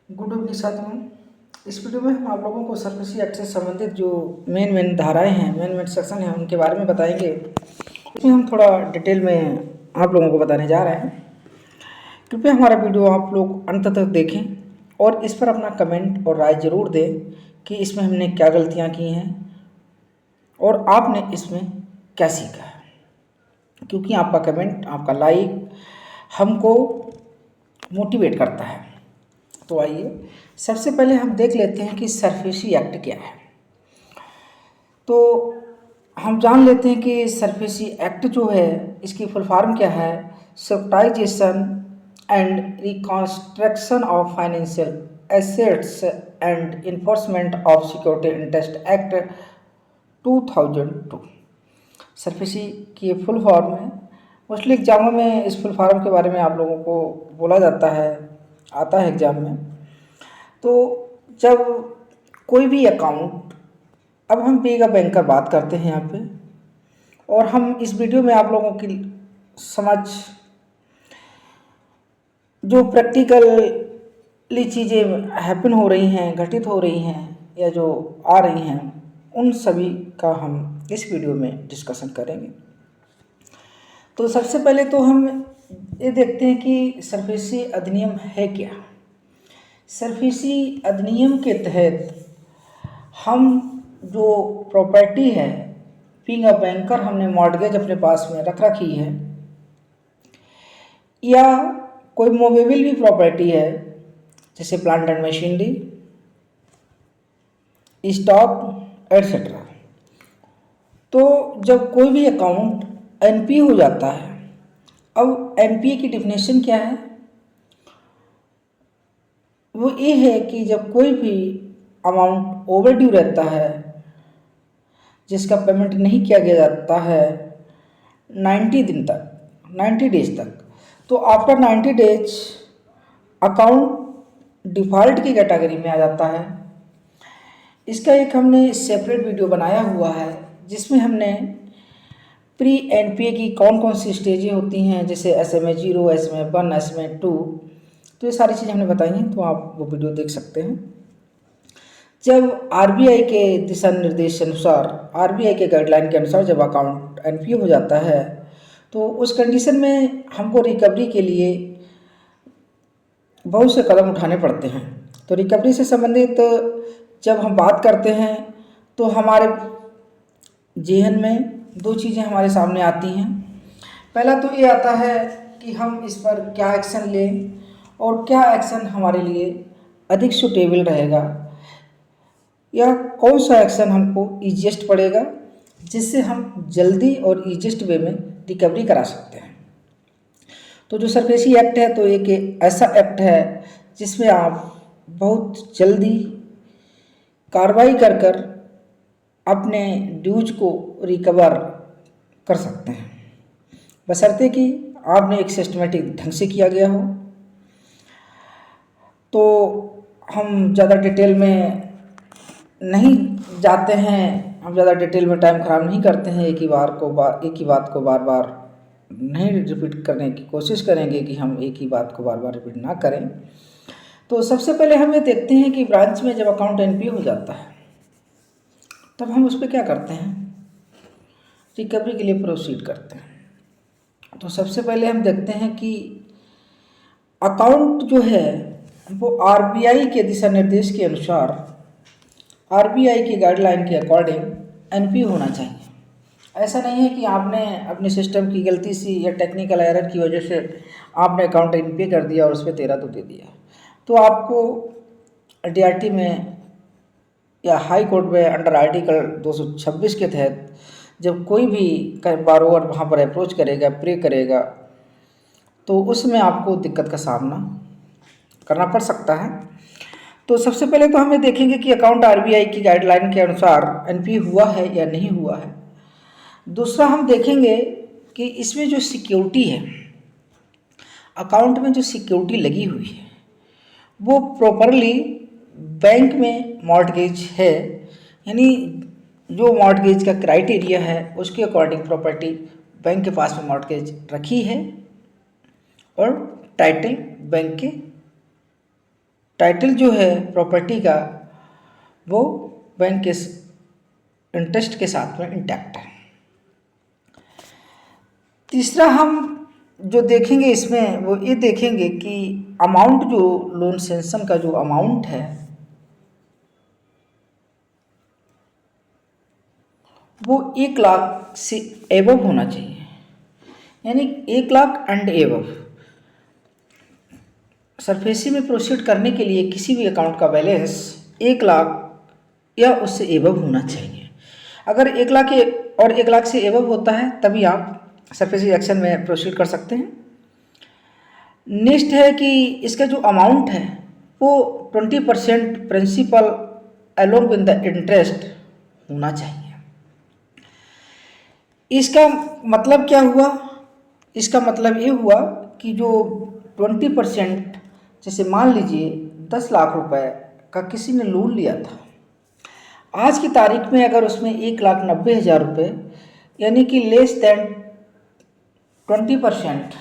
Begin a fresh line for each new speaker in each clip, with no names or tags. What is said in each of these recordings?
Good evening साथियों। इस video में हम आप लोगों को सरफेसी एक्ट से संबंधित जो मेन धाराएं हैं, मेन सेक्शन हैं, उनके बारे में बताएंगे। इसमें हम थोड़ा डिटेल में आप लोगों को बताने जा रहे हैं। कृपया हमारा वीडियो आप लोग अंत तक देखें और इस पर अपना कमेंट और राय ज़रूर दें कि इसमें हमने क्या गलतियाँ की हैं और आपने इसमें क्या सीखा है, क्योंकि आपका कमेंट, आपका लाइक हमको मोटिवेट करता है। तो आइए सबसे पहले हम देख लेते हैं कि सरफेसी एक्ट क्या है। तो हम जान लेते हैं कि सरफेसी एक्ट जो है, इसकी फुल फॉर्म क्या है। Securitisation and reconstruction of financial assets and enforcement of security interest act 2002 SARFAESI की फुल फॉर्म है। मोस्टली एग्जामों में इस फुल फॉर्म के बारे में आप लोगों को बोला जाता है, आता है एग्जाम में। तो जब कोई भी अकाउंट, अब हम बीइंग अ बैंकर बात करते हैं यहाँ पे, और हम इस वीडियो में आप लोगों की समझ जो प्रैक्टिकली चीज़ें हैपन हो रही हैं, घटित हो रही हैं या जो आ रही हैं, उन सभी का हम इस वीडियो में डिस्कशन करेंगे। तो सबसे पहले तो हम ये देखते हैं कि सरफेसी अधिनियम है क्या। सरफेसी अधिनियम के तहत हम जो प्रॉपर्टी है, बीइंग अ बैंकर, हमने मॉर्गेज अपने पास में रख रखी है, या कोई मूवेबल भी प्रॉपर्टी है जैसे plant and machinery, stock etcetera. तो जब कोई भी अकाउंट एनपीए हो जाता है, अब एनपीए की डिफिनेशन क्या है, वो ये है कि जब कोई भी अमाउंट ओवर ड्यू रहता है, जिसका पेमेंट नहीं किया गया जाता है 90 दिन तक, 90 डेज तक, तो आफ्टर 90 डेज अकाउंट डिफ़ॉल्ट की कैटेगरी में आ जाता है। इसका एक हमने सेपरेट वीडियो बनाया हुआ है, जिसमें हमने प्री एनपीए की कौन कौन सी स्टेजें होती हैं, जैसे SMA 0, SMA 1, SMA 2, तो ये सारी चीज़ें हमने बताई हैं, तो आप वो वीडियो देख सकते हैं। जब आरबीआई के दिशा निर्देश अनुसार, आरबीआई के गाइडलाइन के अनुसार जब अकाउंट एनपीए हो जाता है, तो उस कंडीशन में हमको रिकवरी के लिए बहुत से कदम उठाने पड़ते हैं। तो रिकवरी से संबंधित जब हम बात करते हैं, तो हमारे जेहन में दो चीज़ें हमारे सामने आती हैं। पहला तो ये आता है कि हम इस पर क्या एक्शन लें और क्या एक्शन हमारे लिए अधिक सुटेबल रहेगा, या कौन सा एक्शन हमको ईजिएस्ट पड़ेगा, जिससे हम जल्दी और ईजिएस्ट वे में रिकवरी करा सकते हैं। तो जो सरफेसी एक्ट है, तो एक ऐसा एक्ट है जिसमें आप बहुत जल्दी कार्रवाई कर कर अपने ड्यूज को रिकवर कर सकते हैं, बशर्ते कि आपने एक सिस्टमेटिक ढंग से किया गया हो। तो हम ज़्यादा डिटेल में नहीं जाते हैं, हम ज़्यादा डिटेल में टाइम ख़राब नहीं करते हैं। एक ही बात को बार बार नहीं रिपीट करने की कोशिश करेंगे कि हम एक ही बात को बार बार रिपीट ना करें। तो सबसे पहले हम ये देखते हैं कि ब्रांच में जब अकाउंट एनपीए हो जाता है, तब हम उस पर क्या करते हैं, रिकवरी के लिए प्रोसीड करते हैं। तो सबसे पहले हम देखते हैं कि अकाउंट जो है वो आरबीआई के दिशा निर्देश के अनुसार, आरबीआई की गाइडलाइन के अकॉर्डिंग एनपीए होना चाहिए। ऐसा नहीं है कि आपने अपने सिस्टम की गलती से या टेक्निकल एरर की वजह से आपने अकाउंट एनपीए कर दिया और उस पर 13 तो दे दिया। तो आपको डीआरटी में या हाई कोर्ट में अंडर आर्टिकल 226 के तहत जब कोई भी बारोवर वहाँ पर अप्रोच करेगा, प्रे करेगा, तो उसमें आपको दिक्कत का सामना करना पड़ सकता है। तो सबसे पहले तो हमें देखेंगे कि अकाउंट आरबीआई की गाइडलाइन के अनुसार एनपीए हुआ है या नहीं हुआ है। दूसरा हम देखेंगे कि इसमें जो सिक्योरिटी है, अकाउंट में जो सिक्योरिटी लगी हुई है, वो प्रॉपरली बैंक में मॉर्टगेज है, यानी जो मॉर्टगेज का क्राइटेरिया है उसके अकॉर्डिंग प्रॉपर्टी बैंक के पास में मॉर्टगेज रखी है और टाइटल बैंक के टाइटल जो है प्रॉपर्टी का वो बैंक के इंटरेस्ट के साथ में इंटैक्ट है। तीसरा हम जो देखेंगे इसमें वो ये देखेंगे कि अमाउंट जो लोन सैंक्शन का जो अमाउंट है वो 1 लाख से एबव होना चाहिए, यानी 1 लाख एंड एबव। सरफेसी में प्रोसीड करने के लिए किसी भी अकाउंट का बैलेंस 1 लाख या उससे एबव होना चाहिए। अगर 1 लाख और 1 लाख से एबव होता है तभी आप सरफेसी एक्शन में प्रोसीड कर सकते हैं। नेक्स्ट है कि इसका जो अमाउंट है वो 20% principal along with the interest होना चाहिए। इसका मतलब क्या हुआ? इसका मतलब ये हुआ कि जो 20%, जैसे मान लीजिए 10 लाख रुपए का किसी ने लोन लिया था, आज की तारीख में अगर उसमें 1,90,000 रुपये यानी कि less than 20%,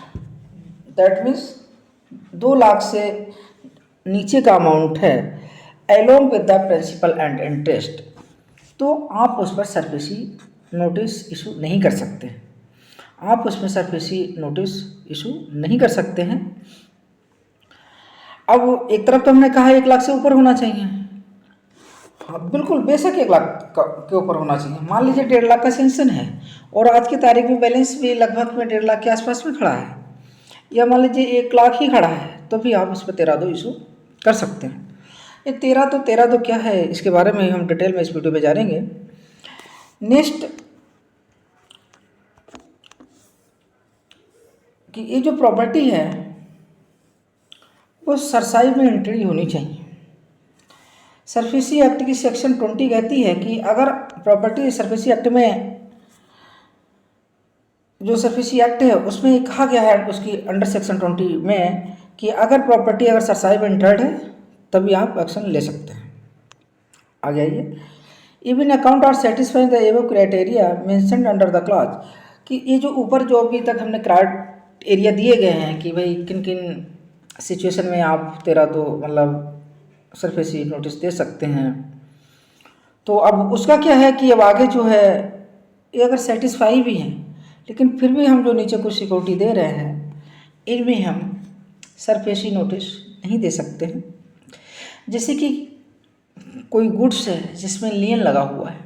that means 2 lakh से नीचे का अमाउंट है along with the principal and interest, तो आप उस पर सरफेसी नोटिस इशू नहीं कर सकते। आप उसमें सरफेसी नोटिस इशू नहीं कर सकते हैं। अब एक तरफ तो हमने कहा 1 लाख से ऊपर होना चाहिए, हाँ बिल्कुल बेशक 1 लाख के ऊपर होना चाहिए। मान लीजिए 1.5 लाख का सेंक्शन है और आज की तारीख में बैलेंस भी लगभग में 1.5 लाख के आसपास में खड़ा है, या मान लीजिए 1 लाख ही खड़ा है, तो भी आप उस पर 13(2) इशू कर सकते हैं। ये 13(2) क्या है, इसके बारे में हम डिटेल में इस वीडियो में जानेंगे। नेक्स्ट कि ये जो प्रॉपर्टी है वो सरसाई में एंट्री होनी चाहिए। सरफेसी एक्ट की सेक्शन 20 कहती है कि अगर प्रॉपर्टी सरफेसी एक्ट में, जो सरफेसी एक्ट है उसमें कहा गया है उसकी अंडर सेक्शन 20 में कि अगर प्रॉपर्टी अगर सरसाई में एंटर्ड है तभी आप एक्शन ले सकते हैं। आगे आइए। Even account are satisfying the above criteria mentioned under the clause, कि ये जो ऊपर जो अभी तक हमने क्राइटेरिया दिए गए हैं कि भाई किन किन सिचुएशन में आप 13(2) मतलब सरफेसी नोटिस दे सकते हैं, तो अब उसका क्या है कि अब आगे जो है ये अगर सेटिस्फाई भी हैं लेकिन फिर भी हम जो नीचे कुछ सिक्योरिटी दे रहे हैं इनमें हम सरफेसी नोटिस नहीं दे सकते हैं। जैसे कि कोई गुड्स है जिसमें लियन लगा हुआ है,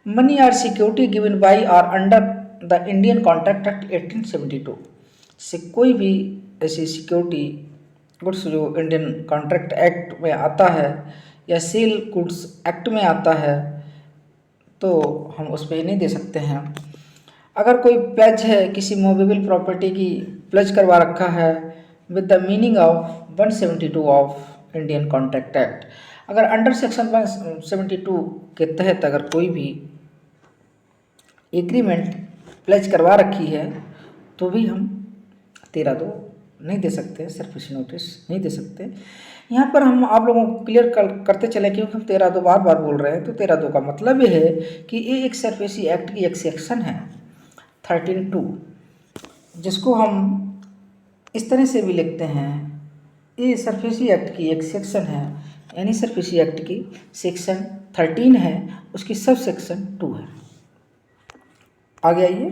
money or security given by or under the Indian contract act 1872 से कोई भी ऐसी सिक्योरिटी गुड्स जो इंडियन कॉन्ट्रैक्ट एक्ट में आता है या सेल गुड्स एक्ट में आता है तो हम उस पर नहीं दे सकते हैं। अगर कोई प्लेज है किसी मूवेबल प्रॉपर्टी की प्लेज करवा रखा है with the meaning of 172 of Indian contract act, अगर अंडर सेक्शन 172 के तहत अगर कोई भी एग्रीमेंट प्लेज करवा रखी है तो भी हम 13(2) नहीं दे सकते, सरफेसी नोटिस नहीं दे सकते। यहाँ पर हम आप लोगों को क्लियर करते चले क्योंकि हम 13(2) बार बार बोल रहे हैं, तो 13(2) का मतलब ये है कि ये एक सरफेसी एक्ट की एक सेक्शन है 13(2), जिसको हम इस तरह से भी लिखते हैं, ये सरफेसी एक्ट की एक सेक्शन है, यानी सरफेसी एक्ट की सेक्शन 13 है, उसकी सब सेक्शन 2 है। आगे आइए।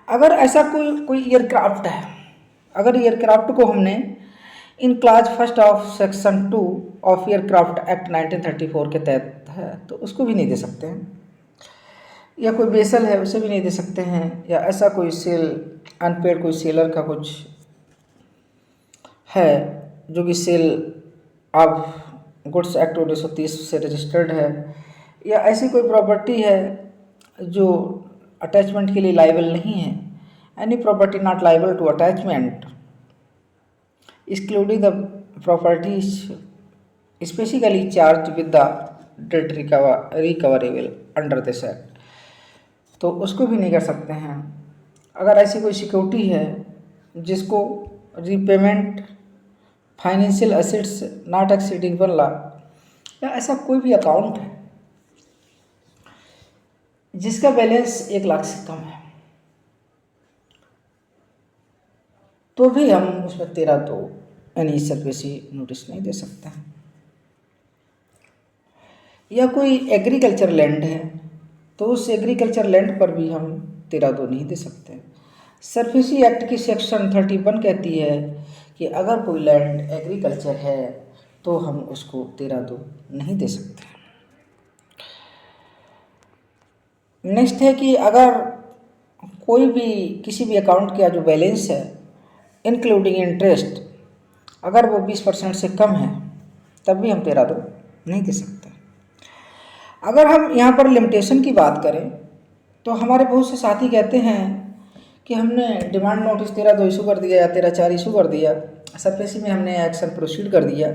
अगर ऐसा कोई एयरक्राफ्ट है, अगर एयरक्राफ्ट को हमने in class first of section 2 of aircraft act 1934 के तहत है तो उसको भी नहीं दे सकते हैं, या कोई बेसल है उसे भी नहीं दे सकते हैं, या ऐसा कोई सेल अनपेड कोई सेलर का कुछ है जो कि सेल ऑफ गुड्स एक्ट 1930 से रजिस्टर्ड है, या ऐसी कोई प्रॉपर्टी है जो अटैचमेंट के लिए लाइबल नहीं है, any property not liable to attachment excluding the properties specifically charged with the debt recoverable under this act, तो उसको भी नहीं कर सकते हैं। अगर ऐसी कोई सिक्योरिटी है जिसको repayment financial assets not exceeding 1 lakh, या ऐसा कोई भी अकाउंट है जिसका बैलेंस 1 लाख से कम है, तो भी हम उसमें 13(2) यानी सरफेसी नोटिस नहीं दे सकता है। या कोई एग्रीकल्चर लैंड है तो उस एग्रीकल्चर लैंड पर भी हम 13(2) नहीं दे सकते। सरफेसी एक्ट की सेक्शन 31 कहती है कि अगर कोई लैंड एग्रीकल्चर है तो हम उसको 13(2) नहीं दे सकते। नेक्स्ट है कि अगर कोई भी किसी भी अकाउंट का जो बैलेंस है इंक्लूडिंग इंटरेस्ट अगर वो 20% से कम है तब भी हम 13(2) नहीं दे सकते। अगर हम यहाँ पर लिमिटेशन की बात करें तो हमारे बहुत से साथी कहते हैं कि हमने डिमांड नोटिस 13(2) इशू कर दिया या 13(4) इशू कर दिया, सरफेसी में हमने एक्शन प्रोसीड कर दिया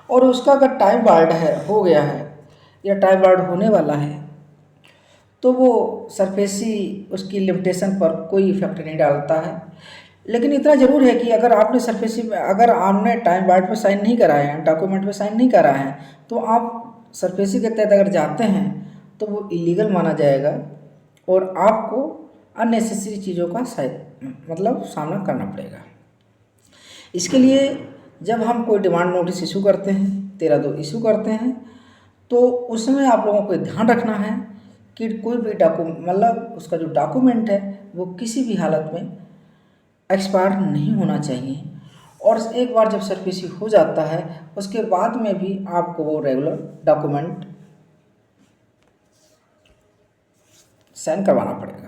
और उसका अगर टाइम बार्ड है हो गया है या टाइम बार्ड होने वाला है तो वो सरफेसी उसकी लिमिटेशन पर कोई इफेक्ट नहीं डालता है। लेकिन इतना ज़रूर है कि अगर आपने सरफेसी में अगर आपने टाइम बार्ड पर साइन नहीं कराए हैं, डॉक्यूमेंट पे साइन नहीं करा है तो आप सरफेसी के तहत अगर जाते हैं तो वो इलीगल माना जाएगा और आपको अननेसेसरी चीज़ों का मतलब सामना करना पड़ेगा। इसके लिए जब हम कोई डिमांड नोटिस इशू करते हैं 13(2) इशू करते हैं तो उसमें आप लोगों को ध्यान रखना है कि कोई भी मतलब उसका जो डॉक्यूमेंट है वो किसी भी हालत में एक्सपायर नहीं होना चाहिए और एक बार जब सरफेसी हो जाता है उसके बाद में भी आपको वो रेगुलर डॉक्यूमेंट साइन करवाना पड़ेगा।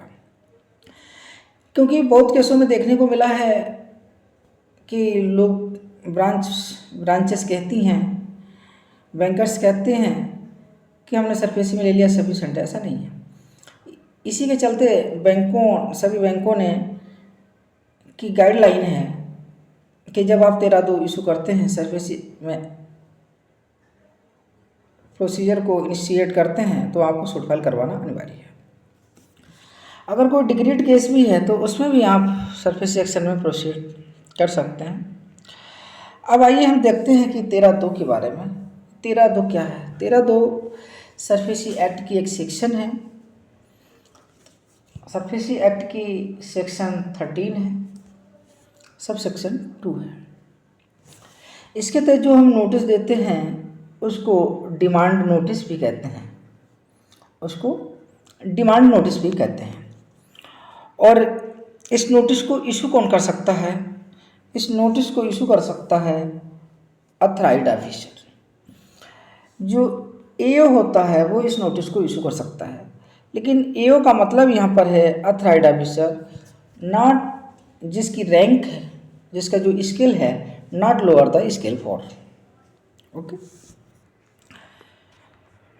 क्योंकि बहुत केसों में देखने को मिला है कि लोग ब्रांचेस कहती हैं, बैंकर्स कहते हैं कि हमने सरफेसी में ले लिया सफिशिएंट, ऐसा नहीं है। इसी के चलते सभी बैंकों ने की गाइडलाइन है कि जब आप 13(2) इशू करते हैं सरफेसी में प्रोसीजर को इनिशिएट करते हैं तो आपको शॉर्ट फाइल करवाना अनिवार्य है। अगर कोई डिग्रीड केस भी है तो उसमें भी आप सरफेसी एक्शन में प्रोसीड कर सकते हैं। अब आइए हम देखते हैं कि 13(2) के बारे में। 13(2) क्या है? 13(2) सरफेसी एक्ट की एक सेक्शन है। सरफेसी एक्ट की सेक्शन 13 है, सब सेक्शन 2 है। इसके तहत जो हम नोटिस देते हैं उसको डिमांड नोटिस भी कहते हैं, और इस नोटिस को इशू कौन कर सकता है? इस नोटिस को इशू कर सकता है अथराइज्ड ऑफिसर। जो एओ होता है वो इस नोटिस को इशू कर सकता है, लेकिन एओ का मतलब यहाँ पर है अथराइज्ड ऑफिसर, नॉट जिसकी रैंक है, जिसका जो स्केल है not lower the scale for. Okay,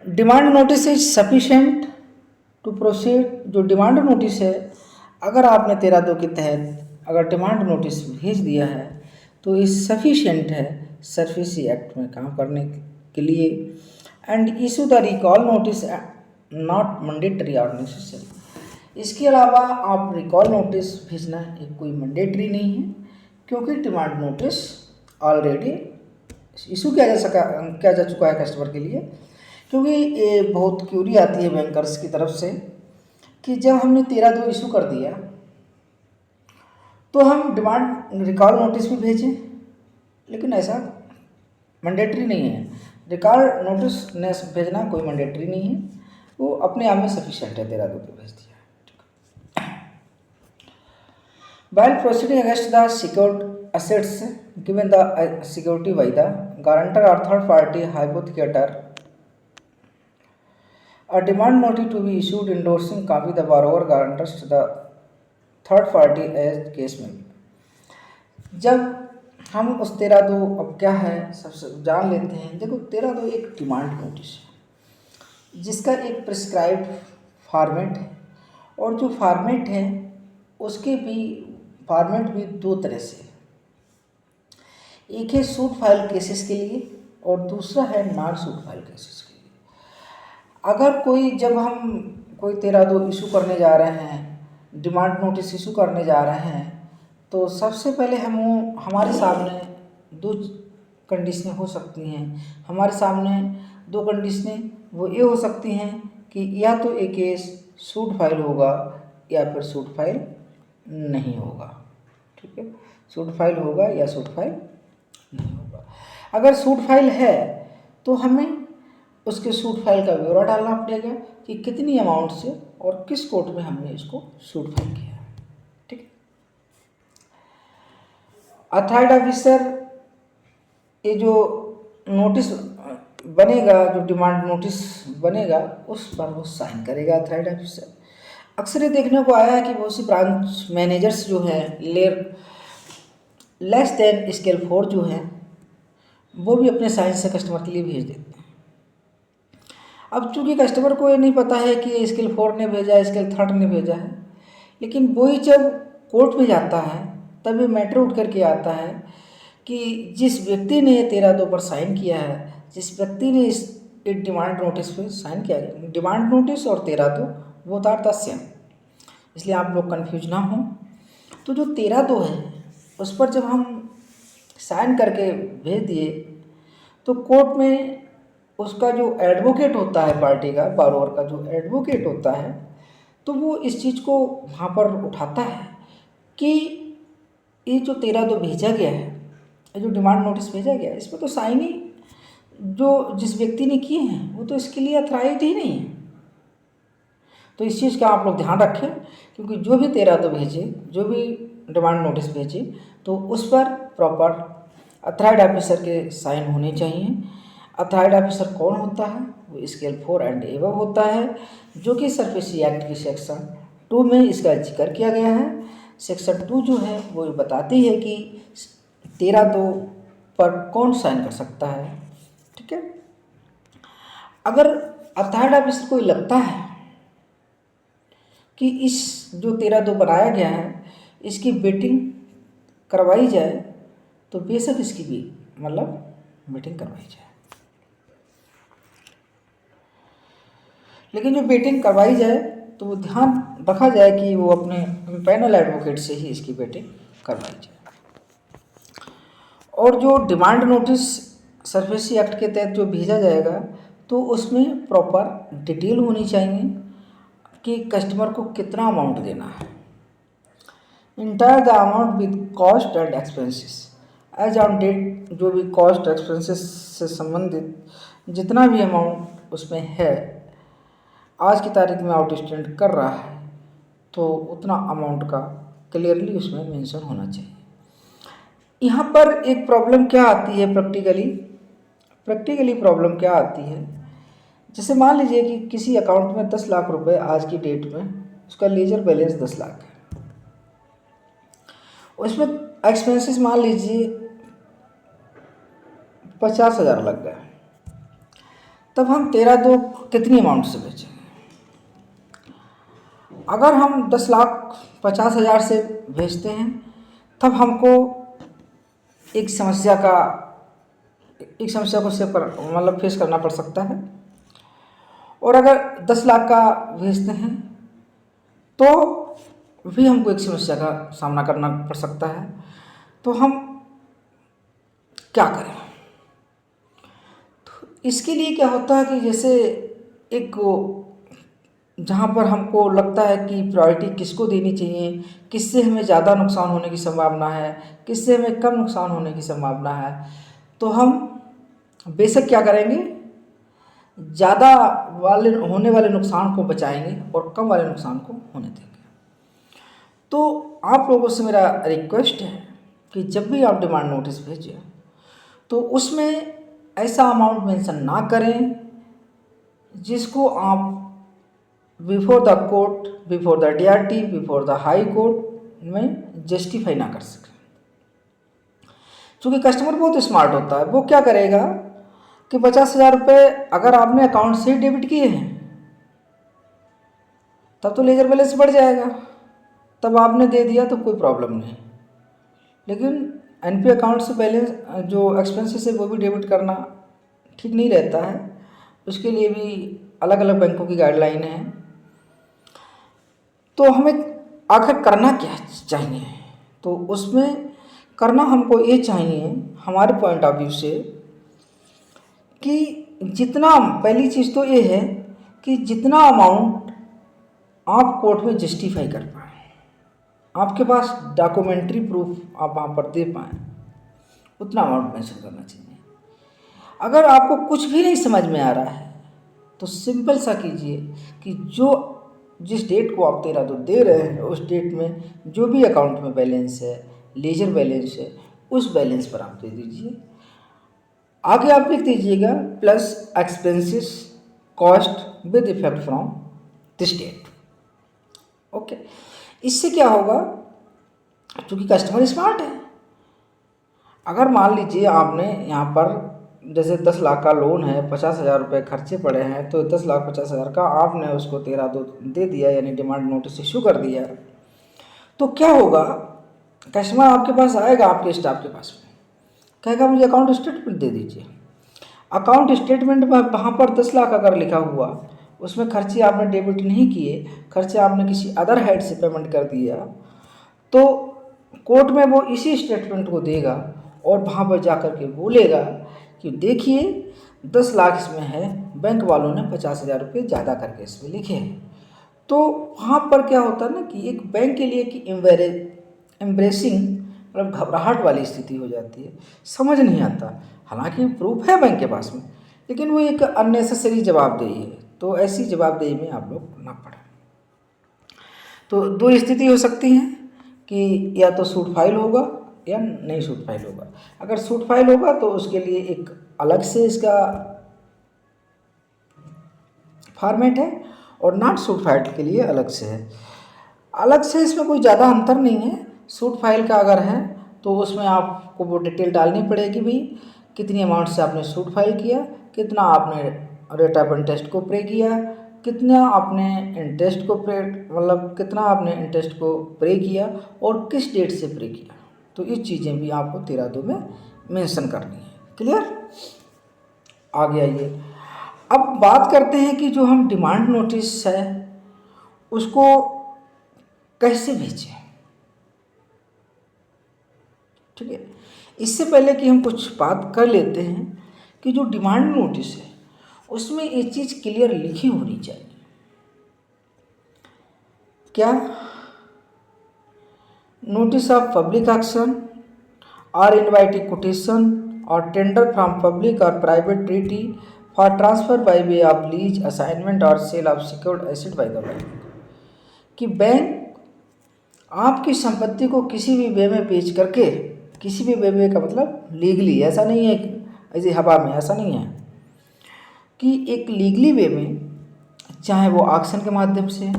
demand notice is sufficient to proceed. जो डिमांड नोटिस है अगर आपने 13(2) के तहत अगर डिमांड नोटिस भेज दिया है तो ये सफिशिएंट है सरफेसी एक्ट में काम करने के लिए। And issue the recall notice not mandatory और नेसेसरी। इसके अलावा आप रिकॉल नोटिस भेजना एक कोई मैंडेटरी नहीं है, क्योंकि डिमांड नोटिस ऑलरेडी इशू किया जा चुका है कस्टमर के लिए। क्योंकि ये बहुत क्यूरी आती है बैंकर्स की तरफ से कि जब हमने 13(2) इशू कर दिया तो हम डिमांड रिकॉल नोटिस भी भेजें, लेकिन ऐसा मैंडेटरी नहीं है। रिकॉल नोटिस भेजना कोई मैंडेटरी नहीं है, वो अपने आप में सफिशिएंट है 13(2) पे भेज दिया। While proceeding against the secured assets given the security by the guarantor or third party hypothecator, a demand notice to be issued endorsing copy the borrower guarantors to the third party as case में। जब हम उस 13(2) अब क्या है सबसे जान लेते हैं। देखो 13(2) एक डिमांड नोटिस है जिसका एक प्रिस्क्राइब्ड फॉर्मेट है, और जो फॉर्मेट है उसके भी फॉर्मेट भी दो तरह से, एक है सूट फाइल केसेस के लिए और दूसरा है नॉन सूट फाइल केसेस के लिए। अगर जब हम कोई 13(2) इशू करने जा रहे हैं, डिमांड नोटिस इशू करने जा रहे हैं, तो सबसे पहले हमारे सामने दो कंडीशनें हो सकती हैं। हमारे सामने दो कंडीशनें वो ये हो सकती हैं कि या तो एक केस सूट फाइल होगा या फिर सूट फाइल नहीं होगा। ठीक है, सूट फाइल होगा या सूट फाइल नहीं अगर सूट फाइल है तो हमें उसके सूट फाइल का ब्यौरा डालना पड़ेगा कि कितनी अमाउंट से और किस कोर्ट में हमने इसको सूट फाइल किया। ठीक है। अथॉराइज ऑफिसर ये जो नोटिस बनेगा, जो डिमांड नोटिस बनेगा, उस पर वो साइन करेगा अथॉराइज ऑफिसर। अक्सर ये देखने को आया है कि बहुत सी ब्रांच मैनेजर्स जो हैं लेस देन स्केल 4 जो हैं वो भी अपने साइन से कस्टमर के लिए भेज देते हैं। अब चूंकि कस्टमर को ये नहीं पता है कि स्केल 4 ने भेजा है, स्केल 3 ने भेजा है, लेकिन वही जब कोर्ट में जाता है तब ये मैटर उठ करके आता है कि जिस व्यक्ति ने 13/2 पर साइन किया है, जिस व्यक्ति ने इस डिमांड नोटिस पे साइन किया है, डिमांड नोटिस और 13/2 वो आर द सेम, इसलिए आप लोग कन्फ्यूज ना हो। तो जो 13/2 है उस पर जब हम साइन करके भेज दिए तो कोर्ट में उसका जो एडवोकेट होता है पार्टी का, बारोवर का जो एडवोकेट होता है, तो वो इस चीज़ को वहाँ पर उठाता है कि ये जो 13/2 भेजा गया है, ये जो डिमांड नोटिस भेजा गया है, इसमें तो साइन ही जो जिस व्यक्ति ने किए हैं वो तो इसके लिए अथॉराइज्ड ही नहीं है। तो इस चीज़ का आप लोग ध्यान रखें, क्योंकि जो भी 13/2 भेजे, जो भी डिमांड नोटिस भेजे, तो उस पर प्रॉपर अथॉराइज्ड ऑफिसर के साइन होने चाहिए। अथॉराइज्ड ऑफिसर कौन होता है? वो स्केल 4 एंड एबव होता है, जो कि सरफेसी एक्ट की सेक्शन 2 में इसका जिक्र किया गया है। सेक्शन 2 जो है वो बताती है कि 13/2 पर कौन साइन कर सकता है। ठीक है। अगर अथॉराइज्ड ऑफिसर को लगता है कि इस जो 13/2 बनाया गया है इसकी वेटिंग करवाई जाए, तो बेशक इसकी भी वेटिंग करवाई जाए। लेकिन जो वेटिंग करवाई जाए तो वो ध्यान रखा जाए कि वो अपने पैनल एडवोकेट से ही इसकी वेटिंग करवाई जाए। और जो डिमांड नोटिस सरफेसी एक्ट के तहत जो भेजा जाएगा तो उसमें प्रॉपर डिटेल होनी चाहिए कि कस्टमर को कितना अमाउंट देना है। Entire the amount with cost and expenses as on date, जो भी कॉस्ट एक्सपेंसेस से संबंधित जितना भी अमाउंट उसमें है, आज की तारीख में आउटस्टैंड कर रहा है, तो उतना अमाउंट का क्लियरली उसमें मेंशन होना चाहिए। यहाँ पर एक प्रॉब्लम क्या आती है प्रैक्टिकली प्रॉब्लम क्या आती है, जैसे मान लीजिए कि किसी अकाउंट में 10 लाख रुपए आज की डेट में उसका लेजर बैलेंस 10 लाख है, उसमें एक्सपेंसेस मान लीजिए 50,000 लग गए, तब हम 13/2 कितनी अमाउंट से बेचेंगे? अगर हम 10,50,000 से बेचते हैं तब हमको एक समस्या को फेस करना पड़ सकता है। और अगर 10 लाख का बेचते हैं तो भी हमको एक समस्या का सामना करना पड़ सकता है। तो हम क्या करें? तो इसके लिए क्या होता है कि जैसे एक जहाँ पर हमको लगता है कि प्रायोरिटी किसको देनी चाहिए, किससे हमें ज़्यादा नुकसान होने की संभावना है, किससे हमें कम नुकसान होने की संभावना है, तो हम बेशक क्या करेंगे, ज़्यादा होने वाले नुकसान को बचाएंगे और कम वाले नुकसान को होने देंगे। तो आप लोगों से मेरा रिक्वेस्ट है कि जब भी आप डिमांड नोटिस भेजें तो उसमें ऐसा अमाउंट मेंशन ना करें जिसको आप before the court, before the DRT, before the high court में जस्टिफाई ना कर सकें। क्योंकि कस्टमर बहुत स्मार्ट होता है, वो क्या करेगा कि 50,000 रुपये अगर आपने अकाउंट से डेबिट किए हैं तब तो लेजर बैलेंस बढ़ जाएगा, तब आपने दे दिया तो कोई प्रॉब्लम नहीं। लेकिन NP अकाउंट से बैलेंस जो एक्सपेंसेस है वो भी डेबिट करना ठीक नहीं रहता है, उसके लिए भी अलग अलग बैंकों की गाइडलाइन है। तो हमें आखिर करना क्या चाहिए? तो उसमें करना हमको ये चाहिए हमारे पॉइंट ऑफ व्यू से कि जितना, पहली चीज़ तो ये है कि जितना अमाउंट आप कोर्ट में जस्टिफाई कर पाएँ, आपके पास डॉक्यूमेंट्री प्रूफ आप वहाँ पर दे पाएँ, उतना अमाउंट मेंशन करना चाहिए।
अगर आपको कुछ भी नहीं समझ में आ रहा है तो सिंपल सा कीजिए कि जिस डेट को आप 13 दे रहे हैं उस डेट में जो भी अकाउंट में बैलेंस है, लेजर बैलेंस है, उस बैलेंस पर आप दे दीजिए। आगे आप लिख दीजिएगा plus expenses cost with effect from this date. Okay, इससे क्या होगा, क्योंकि कस्टमर स्मार्ट है। अगर मान लीजिए आपने यहाँ पर जैसे 10 लाख का लोन है, 50,000 रुपये खर्चे पड़े हैं, तो 10,50,000 का आपने उसको 13 दे दिया, यानी डिमांड नोटिस इशू कर दिया। तो क्या होगा, कस्टमर आपके पास आएगा, आपके स्टाफ के पास में कहेगा मुझे अकाउंट स्टेटमेंट दे दीजिए। अकाउंट स्टेटमेंट में वहाँ पर 10 लाख अगर लिखा हुआ, उसमें खर्चे आपने डेबिट नहीं किए, खर्चे आपने किसी अदर हेड से पेमेंट कर दिया, तो कोर्ट में वो इसी स्टेटमेंट को देगा और वहाँ पर जा कर के बोलेगा कि देखिए 10 लाख इसमें है, बैंक वालों ने 50,000 रुपये ज़्यादा करके इसमें लिखे हैं। तो वहाँ पर क्या होता है ना कि एक बैंक के लिए कि एम्ब्रेसिंग मतलब घबराहट वाली स्थिति हो जाती है, समझ नहीं आता। हालांकि प्रूफ है बैंक के पास में, लेकिन वो एक अननेसेसरी जवाबदेही है, तो ऐसी जवाबदेही में आप लोग ना पड़े। तो दो स्थिति हो सकती हैं कि या तो सूट फाइल होगा या नहीं सूट फाइल होगा। अगर सूट फाइल होगा तो उसके लिए एक अलग से इसका फॉर्मेट है और नॉट सूट फाइल के लिए अलग से है। अलग से इसमें कोई ज़्यादा अंतर नहीं है। सूट फाइल का अगर है तो उसमें आपको वो डिटेल डालनी पड़ेगी भी, कितनी अमाउंट से आपने सूट फाइल किया, कितना आपने रेट ऑफ इंटरेस्ट को पे किया, कितना आपने इंटरेस्ट को पे मतलब कितना आपने इंटरेस्ट को पे किया और किस डेट से पे किया। तो ये चीज़ें भी आपको 13(2) में मेंशन करनी है। क्लियर? आगे आइए, अब बात करते हैं कि जो हम डिमांड नोटिस है उसको कैसे भेजें। ठीक है, इससे पहले कि हम कुछ बात कर लेते हैं कि जो डिमांड नोटिस है उसमें ये चीज़ क्लियर लिखी होनी चाहिए। क्या? नोटिस ऑफ पब्लिक एक्शन और इनवाइटिंग कोटेशन और टेंडर फ्रॉम पब्लिक और private treaty for transfer by way of lease assignment और sale of secured asset by the bank. कि बैंक आपकी संपत्ति को किसी भी वे में बेच करके, किसी भी वे का मतलब लीगली, ऐसा नहीं है ऐसे हवा में, ऐसा नहीं है कि एक लीगली वे में, चाहे वो ऑक्शन के माध्यम से,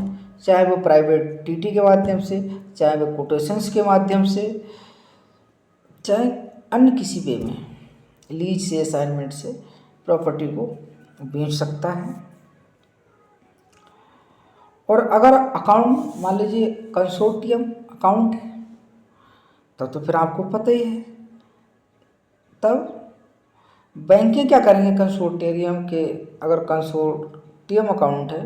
चाहे वो प्राइवेट टीटी के माध्यम से, चाहे वो कोटेशंस के माध्यम से, चाहे अन्य किसी वे में लीज से असाइनमेंट से प्रॉपर्टी को बेच सकता है। और अगर अकाउंट मान लीजिए कंसोर्टियम अकाउंट है तब तो फिर आपको पता ही है, तब बैंकें क्या करेंगे कंसोर्टियम के, अगर कंसोर्टियम अकाउंट है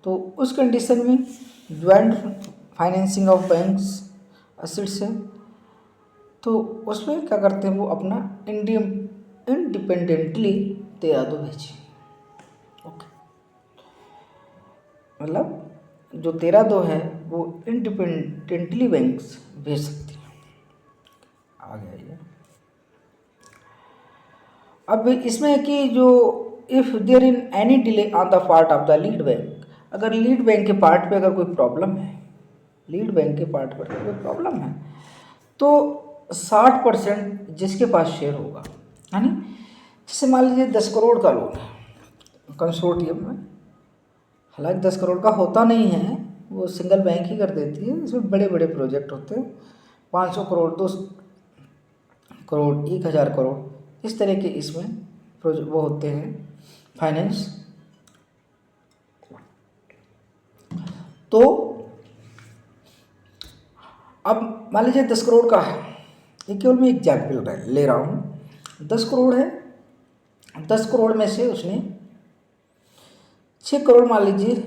तो उस कंडीशन में joint financing of banks assets है, तो उसमें क्या करते हैं वो अपना इंडिपेंडेंटली 13(2) भेजें। ओके, मतलब जो 13(2) है वो इंडिपेंडेंटली बैंक्स भेज सकती हैं। आगे आइए, अब इसमें कि जो if there in any delay on the part of the lead bank, अगर लीड बैंक के पार्ट पे अगर कोई प्रॉब्लम है, लीड बैंक के पार्ट पर कोई प्रॉब्लम है तो 60% जिसके पास शेयर होगा, यानी जैसे मान लीजिए 10 करोड़ का लोन है कंसोर्टियम में, हालांकि 10 करोड़ का होता नहीं है, वो सिंगल बैंक ही कर देती है, इसमें बड़े बड़े प्रोजेक्ट होते हैं, 500 करोड़ 200 करोड़ 1000 करोड़ इस तरह के इसमें वो होते हैं फाइनेंस। तो अब मान लीजिए 10 करोड़ का है, ये केवल मैं एग्जाम्पल ले रहा हूँ, 10 करोड़ है, 10 करोड़ में से उसने 6 करोड़ मान लीजिए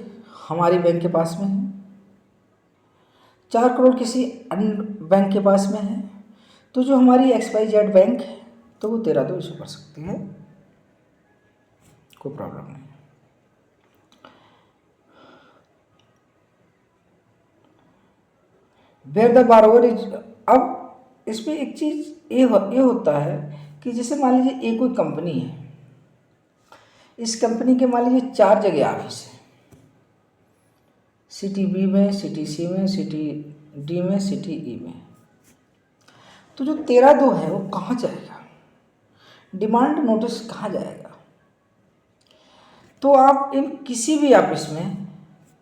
हमारी बैंक के पास में है, 4 करोड़ किसी अन्य बैंक के पास में है, तो जो हमारी XYZ बैंक है तो वो 13(2) इशू कर सकती है, कोई प्रॉब्लम नहीं। वेयर द बारोवर इज, अब इसमें एक चीज़ ये होता है कि जैसे मान लीजिए एक कोई कंपनी है, इस कंपनी के मान लीजिए 4 जगह ऑफिस है, सिटी बी में, सिटी सी में, सिटी डी में, सिटी ई में। तो जो 13/2 है वो कहाँ जाएगा, डिमांड नोटिस कहाँ जाएगा? तो आप इन किसी भी ऑफिस में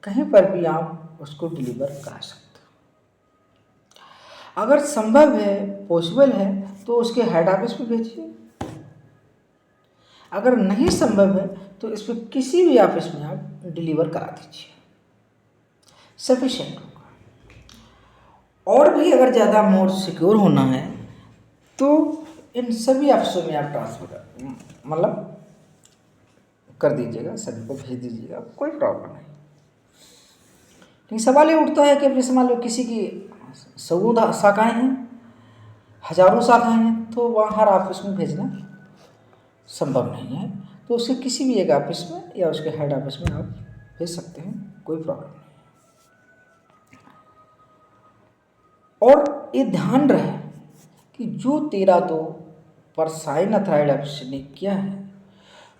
कहीं पर भी आप उसको डिलीवर करा सकते हो। अगर संभव है, पॉसिबल है, तो उसके हेड ऑफिस में भेजिए। अगर नहीं संभव है तो इस पर किसी भी ऑफिस में आप डिलीवर करा दीजिए, सफिशिएंट होगा। और भी अगर ज़्यादा मोर सिक्योर होना है तो इन सभी ऑफिसों में आप ट्रांसफर मतलब कर दीजिएगा, सभी को भेज दीजिएगा, कोई प्रॉब्लम नहीं। लेकिन सवाल ये उठता है कि अब जैसे मान लो किसी की 100 शाखाएँ हैं, हजारों शाखाएँ हैं, तो वहाँ हर ऑफिस में भेजना संभव नहीं है। तो उसे किसी भी एक ऑफिस में या उसके हेड ऑफिस में आप भेज सकते हैं, कोई प्रॉब्लम नहीं। और ये ध्यान रहे कि जो 13/2 पर साइन अथॉराइज्ड ऑफिस ने किया है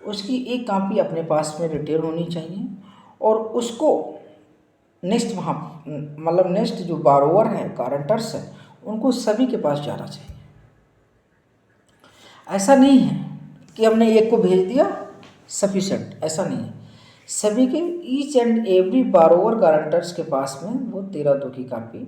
उसकी एक कॉपी अपने पास में रिटेन होनी चाहिए, और उसको नेक्स्ट वहाँ मतलब नेक्स्ट जो बारोवर हैं, गारंटर्स हैं, उनको सभी के पास जाना चाहिए। ऐसा नहीं है कि हमने एक को भेज दिया सफिशेंट, ऐसा नहीं है। सभी के ईच एंड एवरी बारोवर गारंटर्स के पास में वो 13/2 की कॉपी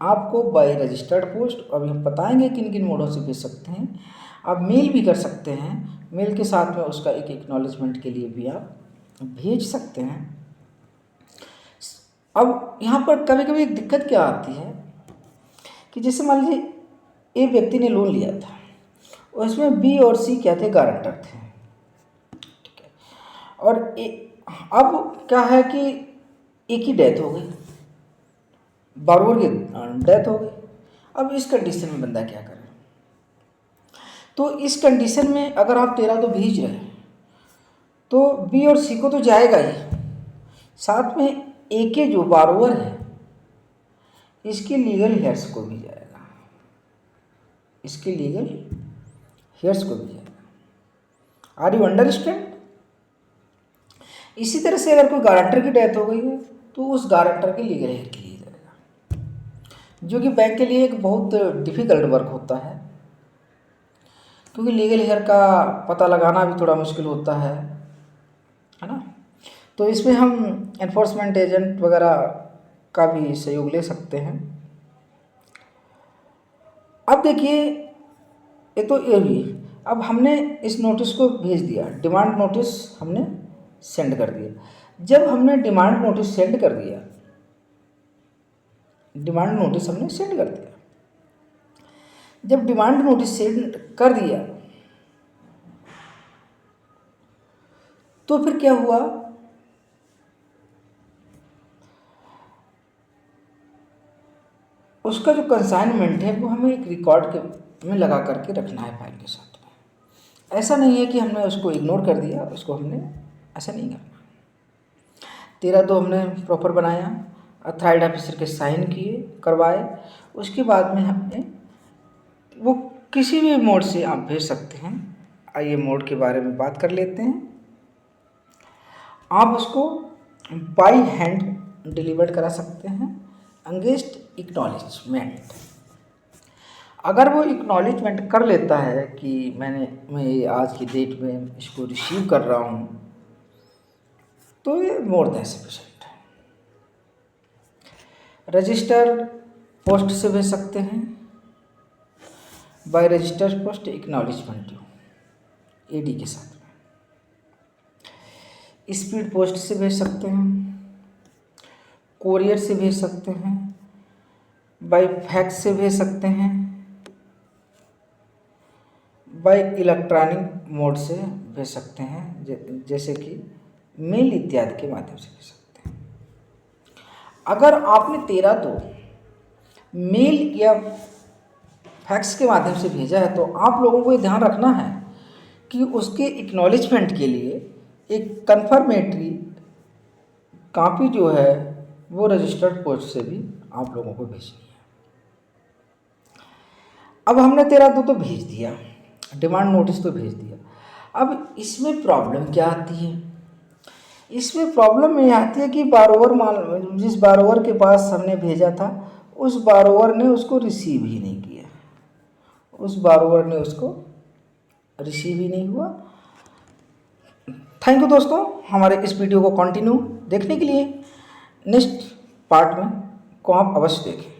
आपको बाय रजिस्टर्ड पोस्ट, अभी हम बताएंगे किन किन मोडों से भेज सकते हैं। आप मेल भी कर सकते हैं, मेल के साथ में उसका एक एक्नॉलेजमेंट के लिए भी आप भेज सकते हैं। अब यहाँ पर कभी कभी एक दिक्कत क्या आती है कि जैसे मान लीजिए एक व्यक्ति ने लोन लिया था, उसमें बी और सी क्या थे, गारंटर थे, ठीक है। और अब क्या है कि एक ही डेथ हो गई, बारोवर की डेथ हो गई। अब इस कंडीशन में बंदा क्या करे? तो इस कंडीशन में अगर आप 13/2 भेज रहे हैं तो बी और सी को तो जाएगा ही, साथ में ए के जो बारोवर है इसके लीगल हेयर्स को भी जाएगा, इसके लीगल हेयर्स को भी जाएगा। Are you understand? इसी तरह से अगर कोई गारंटर की डेथ हो गई है तो उस गारंटर के लीगल हेयर के लिए जाएगा, जो कि बैंक के लिए एक बहुत डिफिकल्ट वर्क होता है, क्योंकि लीगल हेयर का पता लगाना भी थोड़ा मुश्किल होता है ना। तो इसमें हम एनफोर्समेंट एजेंट वगैरह का भी सहयोग ले सकते हैं। अब देखिए, ये तो ये भी, अब हमने इस नोटिस को भेज दिया, डिमांड नोटिस हमने सेंड कर दिया। जब हमने डिमांड नोटिस सेंड कर दिया, डिमांड नोटिस हमने सेंड कर दिया, जब डिमांड नोटिस सेंड कर दिया तो फिर क्या हुआ, उसका जो कंसाइनमेंट है वो हमें एक रिकॉर्ड के में लगा करके रखना है फाइल के साथ में। ऐसा नहीं है कि हमने उसको इग्नोर कर दिया, उसको हमने ऐसा नहीं करना। 13/2 हमने प्रॉपर बनाया, अथॉराइज्ड ऑफिसर के साइन किए, करवाए, उसके बाद में हमने वो किसी भी मोड से आप भेज सकते हैं। आइए मोड के बारे में बात कर लेते हैं। आप उसको बाई हैंड डिलीवर करा सकते हैं अगेंस्ट इक्नॉलेजमेंट। अगर वो इक्नॉलेजमेंट कर लेता है कि मैं आज की डेट में इसको रिसीव कर रहा हूँ, तो ये मोर देन सफिशिएंट है। रजिस्टर्ड पोस्ट से भेज सकते हैं, by registered post acknowledgement due AD के साथ में। स्पीड पोस्ट से भेज सकते हैं, कोरियर से भेज सकते हैं, बाय फैक्स से भेज सकते हैं, बाय इलेक्ट्रॉनिक मोड से भेज सकते हैं, जैसे कि मेल इत्यादि के माध्यम से भेज सकते हैं। अगर आपने 13/2 मेल या फैक्स के माध्यम से भेजा है तो आप लोगों को ये ध्यान रखना है कि उसके एक्नॉलेजमेंट के लिए एक कन्फर्मेटरी कॉपी जो है वो रजिस्टर्ड पोस्ट से भी आप लोगों को भेजनी है। अब हमने 13/2 तो भेज दिया, डिमांड नोटिस तो भेज दिया। अब इसमें प्रॉब्लम क्या आती है? इसमें प्रॉब्लम ये आती है कि बारोवर जिस बारोवर के पास हमने भेजा था उस बारोवर ने उसको रिसीव ही नहीं किया, उस बारोवर ने उसको रिसीव ही नहीं हुआ। थैंक यू दोस्तों, हमारे इस वीडियो को कंटिन्यू देखने के लिए। नेक्स्ट पार्ट में को आप अवश्य देखें।